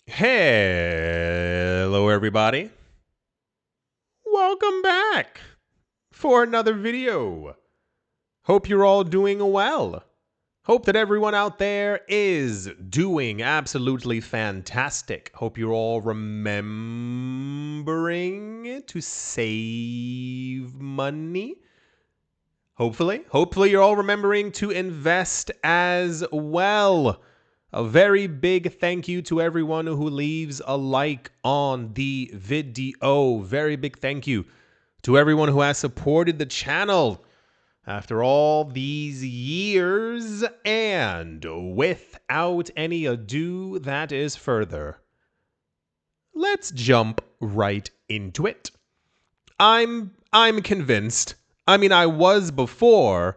Hello, everybody. Welcome back for another video. Hope you're all doing well. Hope that everyone out there is doing absolutely fantastic. Hope you're all remembering to save money. Hopefully you're all remembering to invest as well. A very big thank you to everyone who leaves a like on the video. Very big thank you to everyone who has supported the channel after all these years. And without any ado, that is further, let's jump right into it. I'm convinced. I mean, I was before,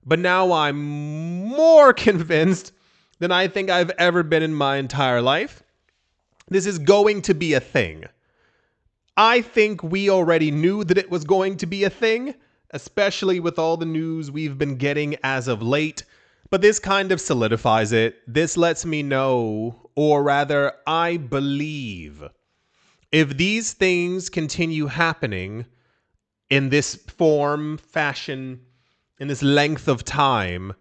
but now I'm more convinced than I think I've ever been in my entire life. This is going to be a thing. I think we already knew that it was going to be a thing, especially with all the news we've been getting as of late. But this kind of solidifies it. This lets me know, or rather, I believe, if these things continue happening in this form, fashion, in this length of time,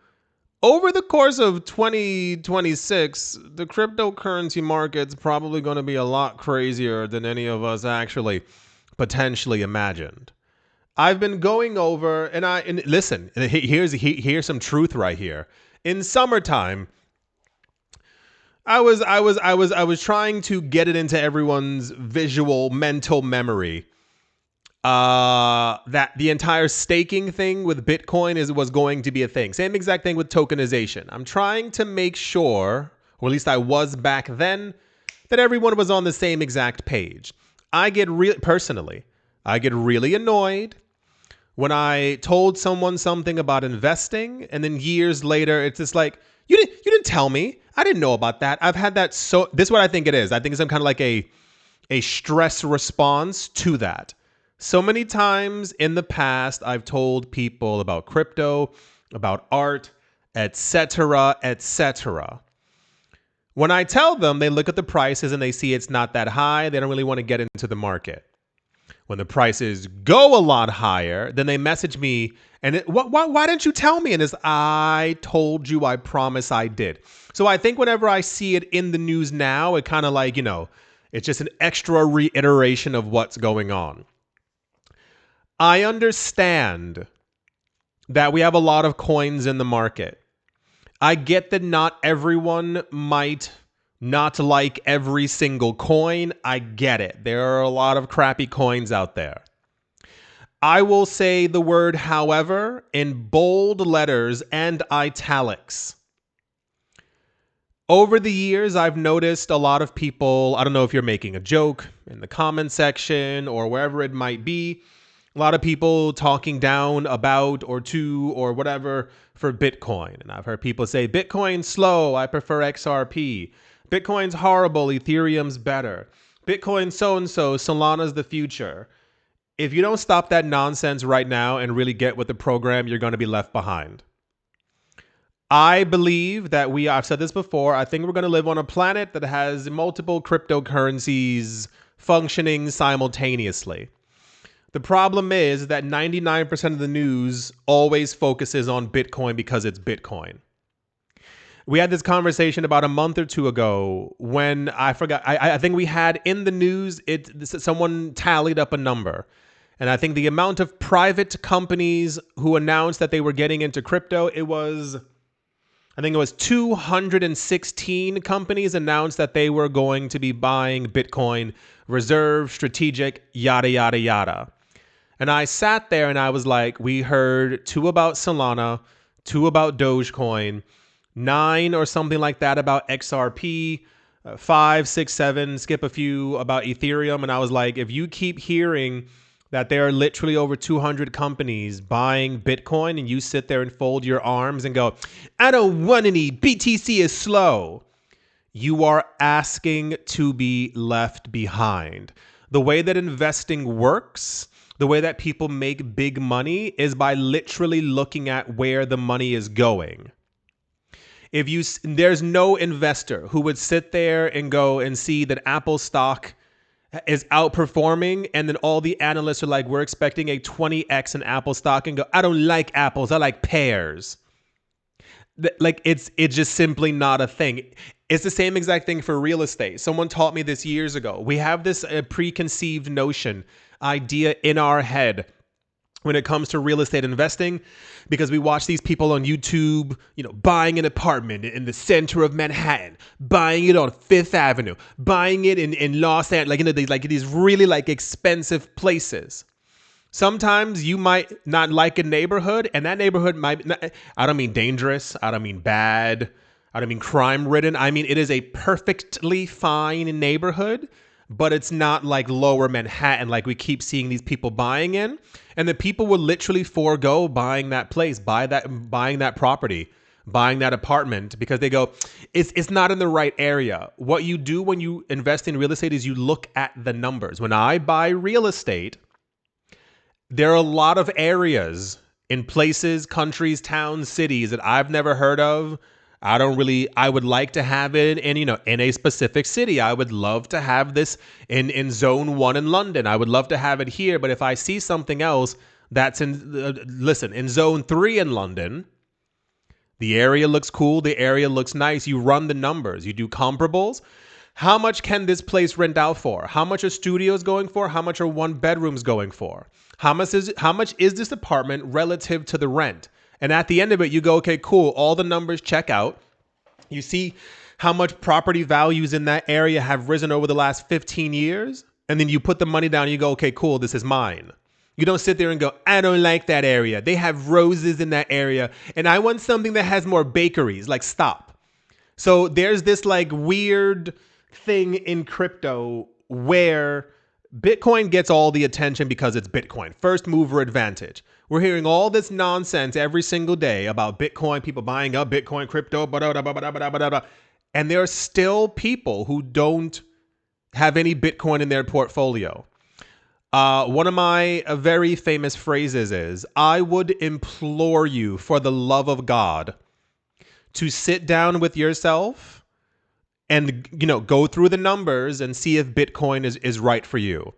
over the course of 2026, the cryptocurrency market's probably going to be a lot crazier than any of us actually potentially imagined. I've been going over, and listen, here's some truth right here. In summertime, I was trying to get it into everyone's visual mental memory that the entire staking thing with Bitcoin was going to be a thing. Same exact thing with tokenization. I'm trying to make sure, or at least I was back then, that everyone was on the same exact page. I get really annoyed when I told someone something about investing, and then years later, it's just like, you didn't tell me. I didn't know about that. I've had that. So this is what I think it is. I think it's some kind of like a stress response to that. So many times in the past, I've told people about crypto, about art, etc., etc. When I tell them, they look at the prices and they see it's not that high. They don't really want to get into the market. When the prices go a lot higher, then they message me and why didn't you tell me? And it's, I told you, I promise I did. So I think whenever I see it in the news now, it kind of like, it's just an extra reiteration of what's going on. I understand that we have a lot of coins in the market. I get that not everyone might not like every single coin. I get it. There are a lot of crappy coins out there. I will say the word however in bold letters and italics. Over the years, I've noticed a lot of people, I don't know if you're making a joke in the comment section or wherever it might be, a lot of people talking down about or to or whatever for Bitcoin. And I've heard people say, Bitcoin's slow, I prefer XRP. Bitcoin's horrible, Ethereum's better. Bitcoin so-and-so, Solana's the future. If you don't stop that nonsense right now and really get with the program, you're going to be left behind. I believe that I've said this before, I think we're going to live on a planet that has multiple cryptocurrencies functioning simultaneously. The problem is that 99% of the news always focuses on Bitcoin because it's Bitcoin. We had this conversation about a month or two ago when I forgot. I think we had in the news, someone tallied up a number. And I think the amount of private companies who announced that they were getting into crypto, I think it was 216 companies announced that they were going to be buying Bitcoin, reserve, strategic, yada, yada, yada. And I sat there and I was like, we heard 2 about Solana, 2 about Dogecoin, 9 or something like that about XRP, 5, 6, 7, skip a few about Ethereum. And I was like, if you keep hearing that there are literally over 200 companies buying Bitcoin and you sit there and fold your arms and go, I don't want any, BTC is slow, you are asking to be left behind. The way that investing works, the way that people make big money is by literally looking at where the money is going. There's no investor who would sit there and go and see that Apple stock is outperforming, and then all the analysts are like, we're expecting a 20x in Apple stock, and go, I don't like apples, I like pears. Like it's just simply not a thing. It's the same exact thing for real estate. Someone taught me this years ago. We have this preconceived notion, idea in our head when it comes to real estate investing, because we watch these people on YouTube, buying an apartment in the center of Manhattan, buying it on Fifth Avenue, buying it in Los Angeles, these really expensive places. Sometimes you might not like a neighborhood, and that neighborhood might not, I don't mean dangerous, I don't mean bad, I don't mean crime ridden. I mean, it is a perfectly fine neighborhood, but it's not like lower Manhattan like we keep seeing these people buying in. And the people will literally forego buying that place, buying that property, buying that apartment, because they go, it's not in the right area. What you do when you invest in real estate is you look at the numbers. When I buy real estate, there are a lot of areas in places, countries, towns, cities that I've never heard of. I would like to have it in a specific city. I would love to have this in zone 1 in London. I would love to have it here. But if I see something else that's in zone 3 in London, the area looks cool. The area looks nice. You run the numbers. You do comparables. How much can this place rent out for? How much are studios going for? How much are one bedrooms going for? How much is this apartment relative to the rent? And at the end of it, you go, okay, cool. All the numbers check out. You see how much property values in that area have risen over the last 15 years. And then you put the money down and you go, okay, cool, this is mine. You don't sit there and go, I don't like that area. They have roses in that area, and I want something that has more bakeries. Like, stop. So there's this weird thing in crypto where Bitcoin gets all the attention because it's Bitcoin, first mover advantage. We're hearing all this nonsense every single day about Bitcoin, people buying up Bitcoin, crypto, and there are still people who don't have any Bitcoin in their portfolio. One of my very famous phrases is, I would implore you, for the love of God, to sit down with yourself and go through the numbers and see if Bitcoin is right for you.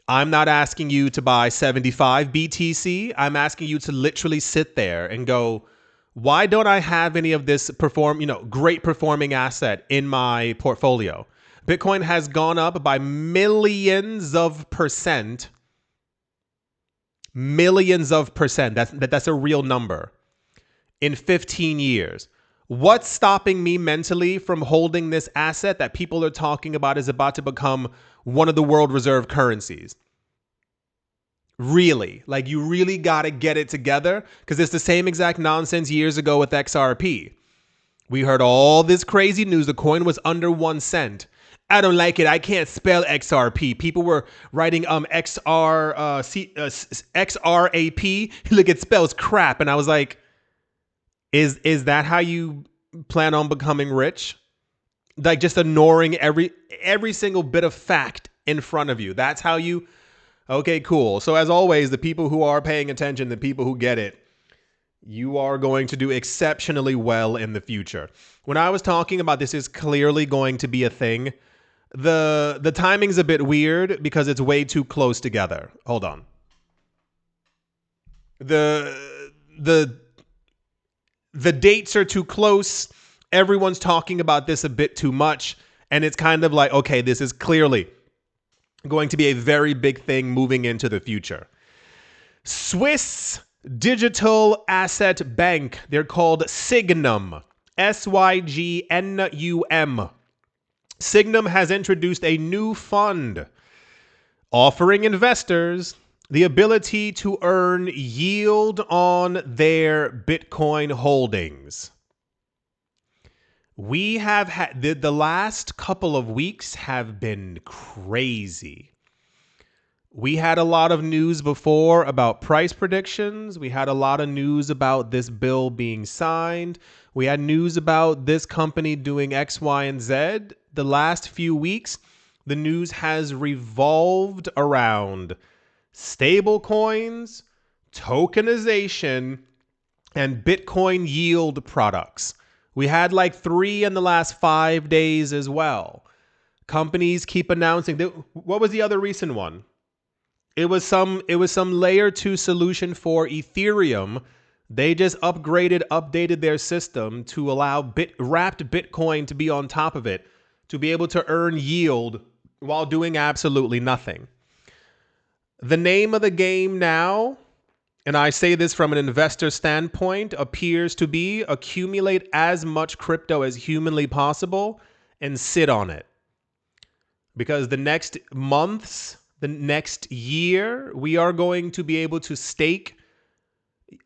I'm not asking you to buy 75 BTC. I'm asking you to literally sit there and go, why don't I have any of this great performing asset in my portfolio? Bitcoin has gone up by millions of percent. Millions of percent. That's a real number. In 15 years. What's stopping me mentally from holding this asset that people are talking about is about to become one of the world reserve currencies? Really? You really got to get it together, because it's the same exact nonsense years ago with XRP. We heard all this crazy news. The coin was under 1 cent. I don't like it. I can't spell XRP. People were writing XRAP. Look, it spells crap. And I was like, Is that how you plan on becoming rich? Just ignoring every single bit of fact in front of you. That's how you... Okay, cool. So as always, the people who are paying attention, the people who get it, you are going to do exceptionally well in the future. When I was talking about this is clearly going to be a thing, the timing's a bit weird because it's way too close together. Hold on. The dates are too close. Everyone's talking about this a bit too much. And it's kind of like, okay, this is clearly going to be a very big thing moving into the future. Swiss digital asset bank. They're called Sygnum. Sygnum. Sygnum has introduced a new fund offering investors the ability to earn yield on their Bitcoin holdings. We have had the last couple of weeks have been crazy. We had a lot of news before about price predictions. We had a lot of news about this bill being signed. We had news about this company doing X, Y, and Z. The last few weeks, the news has revolved around stable coins, tokenization, and Bitcoin yield products, We had like 3 in the last 5 days as well. Companies keep announcing that. What was the other recent one? It was some layer 2 solution for Ethereum. They just updated their system to allow wrapped Bitcoin to be on top of it, to be able to earn yield while doing absolutely nothing. The name of the game now, and I say this from an investor standpoint, appears to be accumulate as much crypto as humanly possible and sit on it. Because the next months, the next year, we are going to be able to stake,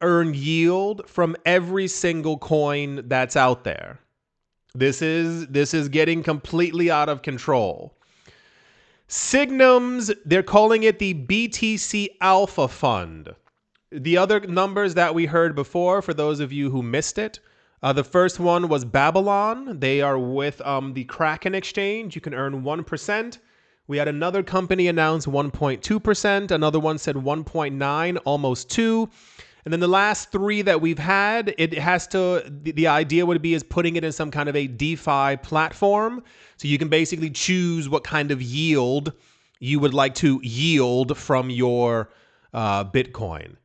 earn yield from every single coin that's out there. This is getting completely out of control. Signum's, they're calling it the BTC Alpha Fund. The other numbers that we heard before, for those of you who missed it, the first one was Babylon. They are with the Kraken exchange. You can earn 1%. We had another company announce 1.2%. Another one said 1.9, almost 2. And then the last 3 that we've had, it has to, the idea would be is putting it in some kind of a DeFi platform. So you can basically choose what kind of yield you would like to yield from your Bitcoin.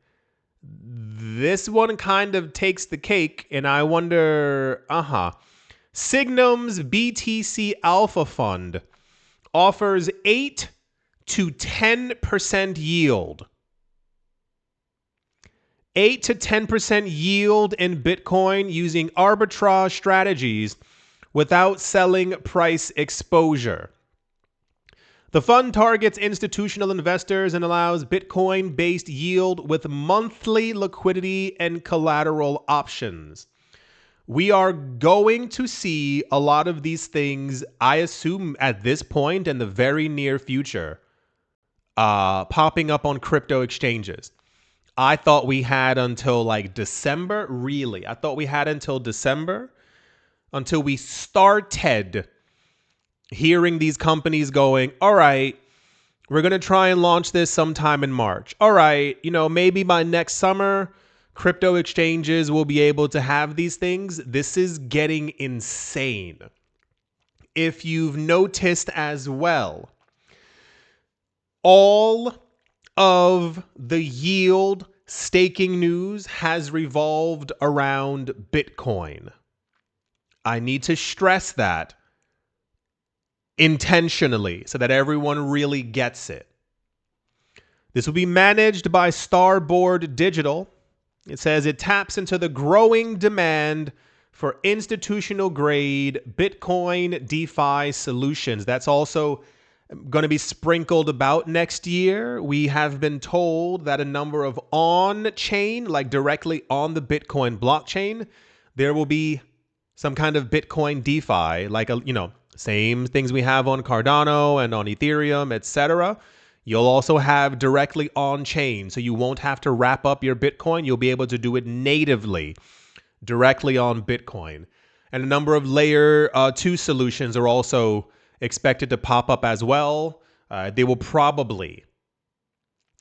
This one kind of takes the cake, and I wonder, Signum's BTC Alpha Fund offers 8 to 10% yield. 8 to 10% yield in Bitcoin using arbitrage strategies without selling price exposure. The fund targets institutional investors and allows Bitcoin-based yield with monthly liquidity and collateral options. We are going to see a lot of these things, I assume, at this point in the very near future, popping up on crypto exchanges. I thought we had until like December. Really? I thought we had until December until we started hearing these companies going, all right, we're going to try and launch this sometime in March. All right, maybe by next summer, crypto exchanges will be able to have these things. This is getting insane. If you've noticed as well, all of the yield staking news has revolved around Bitcoin. I need to stress that intentionally so that everyone really gets it. This will be managed by Starboard Digital. It says it taps into the growing demand for institutional grade Bitcoin DeFi solutions. That's also going to be sprinkled about next year. We have been told that a number of on-chain, like directly on the Bitcoin blockchain, there will be some kind of Bitcoin DeFi, like same things we have on Cardano and on Ethereum, etc. You'll also have directly on chain, so you won't have to wrap up your Bitcoin. You'll be able to do it natively, directly on Bitcoin. And a number of layer 2 solutions are also expected to pop up as well. They will probably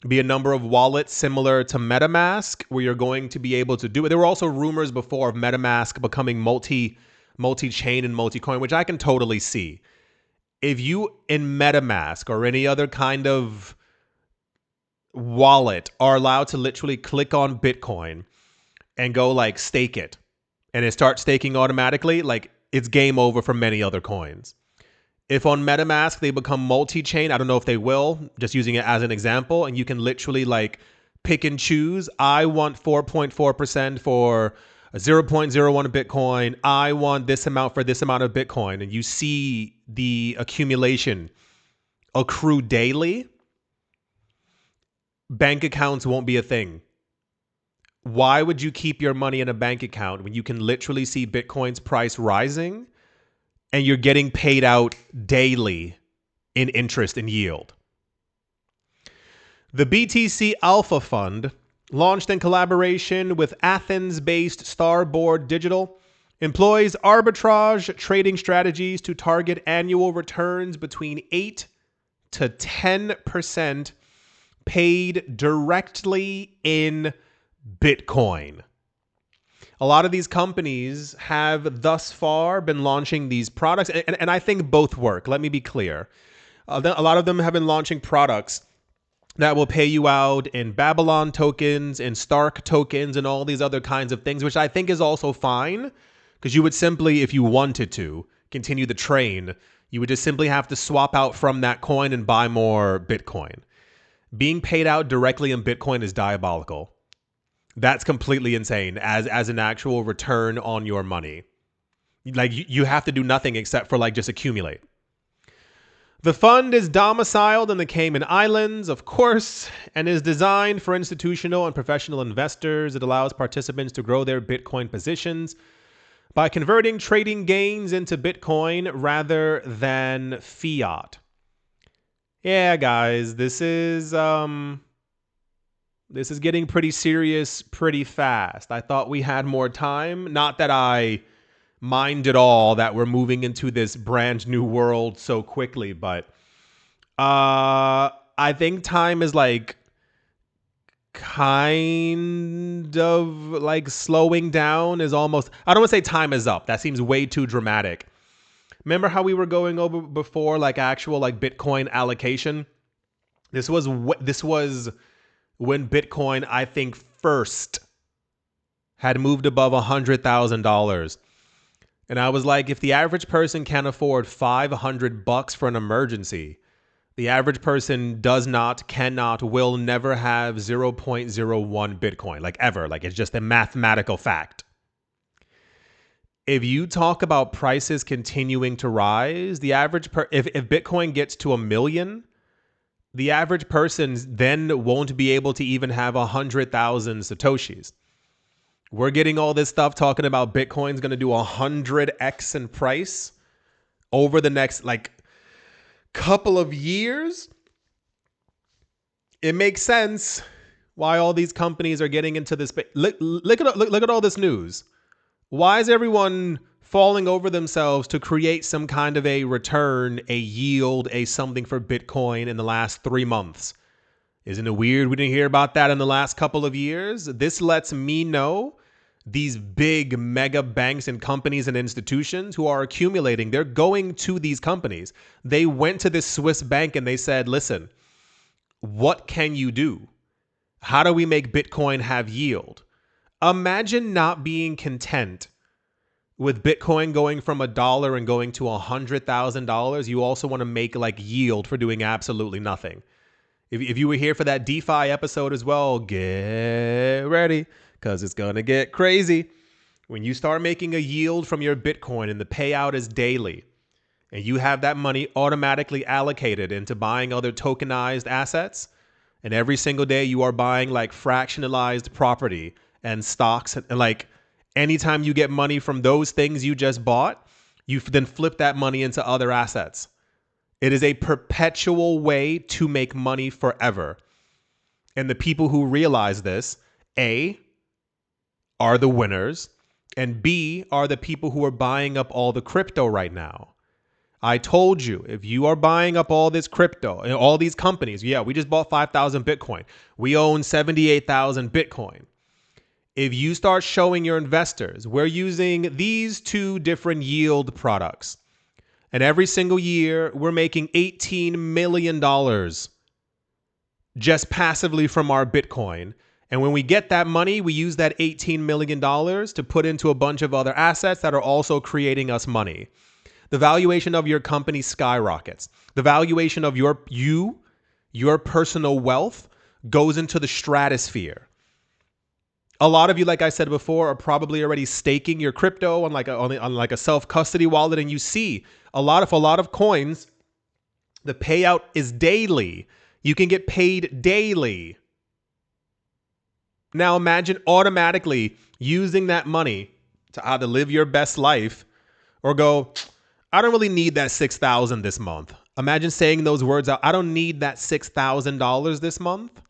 be a number of wallets similar to MetaMask, where you're going to be able to do it. There were also rumors before of MetaMask becoming multi-chain and multi-coin, which I can totally see. If you in MetaMask or any other kind of wallet are allowed to literally click on Bitcoin and go like stake it, and it starts staking automatically, like it's game over for many other coins. If on MetaMask they become multi-chain, I don't know if they will, just using it as an example, and you can literally like pick and choose. I want 4.4% for 0.01 Bitcoin. I want this amount for this amount of Bitcoin. And you see the accumulation accrue daily. Bank accounts won't be a thing. Why would you keep your money in a bank account when you can literally see Bitcoin's price rising and you're getting paid out daily in interest and yield? The BTC Alpha Fund, launched in collaboration with Athens-based Starboard Digital, employs arbitrage trading strategies to target annual returns between 8 to 10% paid directly in Bitcoin. A lot of these companies have thus far been launching these products, and I think both work. Let me be clear. A lot of them have been launching products that will pay you out in Babylon tokens and Stark tokens and all these other kinds of things, which I think is also fine, because you would simply, if you wanted to continue the train, you would just simply have to swap out from that coin and buy more Bitcoin. Being paid out directly in Bitcoin is diabolical. That's completely insane as an actual return on your money. Like you have to do nothing except for like just accumulate. The fund is domiciled in the Cayman Islands, of course, and is designed for institutional and professional investors. It allows participants to grow their Bitcoin positions by converting trading gains into Bitcoin rather than fiat. Yeah, guys, this is getting pretty serious pretty fast. I thought we had more time. Not that I mind at all that we're moving into this brand new world so quickly, but I think time is like kind of like slowing down is almost, I don't want to say time is up. That seems way too dramatic. Remember how we were going over before like actual like Bitcoin allocation? This was when Bitcoin, I think, first had moved above $100,000. And I was like, if the average person can afford $500 for an emergency, the average person cannot, will never have 0.01 Bitcoin, like ever. Like it's just a mathematical fact. If you talk about prices continuing to rise, the average if Bitcoin gets to 1 million, the average person then won't be able to even have 100,000 Satoshis. We're getting all this stuff talking about Bitcoin's going to do 100x in price over the next like couple of years. It makes sense why all these companies are getting into this. Look at all this news. Why is everyone falling over themselves to create some kind of a return, a yield, a something for Bitcoin in the last 3 months? Isn't it weird we didn't hear about that in the last couple of years? This lets me know these big mega banks and companies and institutions who are accumulating, they're going to these companies. They went to this Swiss bank and they said, listen, what can you do? How do we make Bitcoin have yield? Imagine not being content with Bitcoin going from $1 and going to $100,000. You also want to make like yield for doing absolutely nothing. If you were here for that DeFi episode as well, get ready, because it's going to get crazy. When you start making a yield from your Bitcoin and the payout is daily, and you have that money automatically allocated into buying other tokenized assets, and every single day you are buying like fractionalized property and stocks, and like anytime you get money from those things you just bought, you then flip that money into other assets. It is a perpetual way to make money forever. And the people who realize this, A, are the winners, and B, are the people who are buying up all the crypto right now. I told you, if you are buying up all this crypto and all these companies, yeah, we just bought 5,000 Bitcoin. We own 78,000 Bitcoin. If you start showing your investors, we're using these 2 different yield products, and every single year we're making $18 million just passively from our Bitcoin. And when we get that money, we use that $18 million to put into a bunch of other assets that are also creating us money. The valuation of your company skyrockets. The valuation of your personal wealth goes into the stratosphere. A lot of you, like I said before, are probably already staking your crypto on like a self-custody wallet, and you see a lot of coins, the payout is daily. You can get paid daily. Now imagine automatically using that money to either live your best life or go, I don't really need that $6,000 this month. Imagine saying those words out. I don't need that $6,000 this month.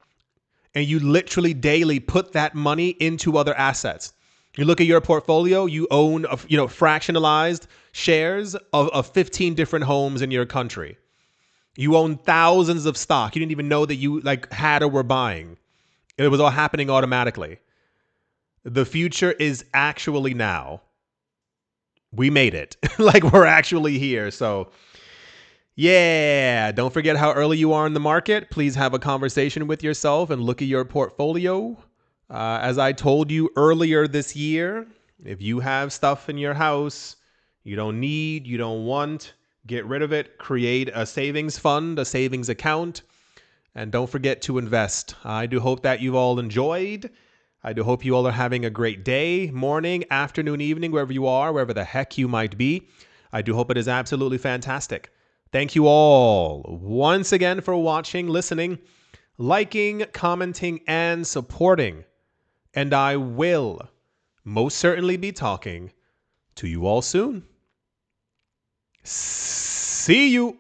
And you literally daily put that money into other assets. You look at your portfolio, you own fractionalized shares of 15 different homes in your country. You own thousands of stock. You didn't even know that you like had or were buying. It was all happening automatically. The future is actually now. We made it. Like, we're actually here. So, yeah, don't forget how early you are in the market. Please have a conversation with yourself and look at your portfolio. As I told you earlier this year, if you have stuff in your house you don't need, you don't want, get rid of it. Create a savings fund, a savings account, and don't forget to invest. I do hope that you've all enjoyed. I do hope you all are having a great day, morning, afternoon, evening, wherever you are, wherever the heck you might be. I do hope it is absolutely fantastic. Thank you all once again for watching, listening, liking, commenting, and supporting. And I will most certainly be talking to you all soon. See you.